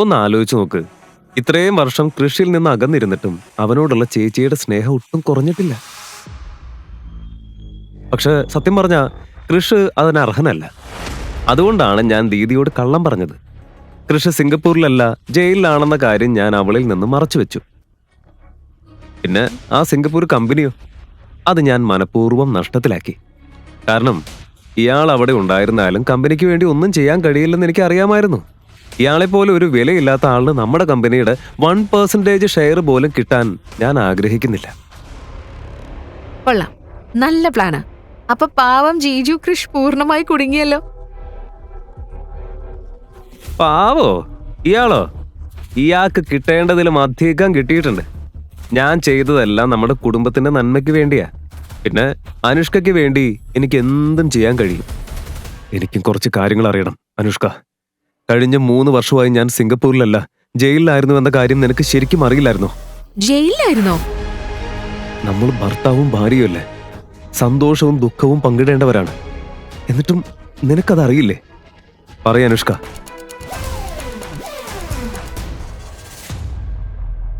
ഒന്ന് ആലോചിച്ച് നോക്ക്. ഇത്രയും വർഷം കൃഷിയിൽ നിന്ന് അകന്നിരുന്നിട്ടും അവനോടുള്ള ചേച്ചിയുടെ സ്നേഹം ഒട്ടും കുറഞ്ഞിട്ടില്ല. പക്ഷെ സത്യം പറഞ്ഞ കൃഷ് അതിന് അർഹനല്ല. അതുകൊണ്ടാണ് ഞാൻ ദീദിയോട് കള്ളം പറഞ്ഞത്. കൃഷ് സിംഗപ്പൂരിലല്ല, ജയിലിലാണെന്ന കാര്യം ഞാൻ അവളിൽ നിന്ന് മറച്ചു വെച്ചു. പിന്നെ ആ സിംഗപ്പൂർ കമ്പനിയോ, അത് ഞാൻ മനഃപൂർവ്വം നഷ്ടത്തിലാക്കി. കാരണം ഇയാൾ അവിടെ ഉണ്ടായിരുന്നാലും കമ്പനിക്ക് വേണ്ടി ഒന്നും ചെയ്യാൻ കഴിയില്ലെന്ന് എനിക്ക് അറിയാമായിരുന്നു. ഇയാളെപ്പോലെ ഒരു വിലയില്ലാത്ത ആളിന് നമ്മുടെ കമ്പനിയുടെ 1% ഷെയർ പോലും കിട്ടാൻ ഞാൻ ആഗ്രഹിക്കുന്നില്ല. കൊള്ളാം, നല്ല പ്ലാനാ. അപ്പൊ പാവം ജീജു കൃഷ് പൂർണ്ണമായി കുടുങ്ങിയല്ലോ. പാവോ? ഇയാളോ? ഇയാൾക്ക് കിട്ടേണ്ടതിലും അധികം കിട്ടിയിട്ടുണ്ട്. ഞാൻ ചെയ്തതെല്ലാം നമ്മുടെ കുടുംബത്തിന്റെ നന്മയ്ക്ക് വേണ്ടിയാ. പിന്നെ അനുഷ്കയ്ക്ക് വേണ്ടി എനിക്ക് എന്തും ചെയ്യാൻ കഴിയും. എനിക്കും കുറച്ച് കാര്യങ്ങൾ അറിയണം അനുഷ്ക. കഴിഞ്ഞ 3 വർഷമായി ഞാൻ സിംഗപ്പൂരിലല്ല, ജയിലിലായിരുന്നു എന്ന കാര്യം നിനക്ക് ശരിക്കും അറിയില്ലായിരുന്നോ? ജയിലിലായിരുന്നോ? നമ്മൾ ഭർത്താവും ഭാര്യയുമല്ലേ, സന്തോഷവും ദുഃഖവും പങ്കിടേണ്ടവരാണ്. എന്നിട്ടും നിനക്കത് അറിയില്ലേ? പറയ അനുഷ്ക.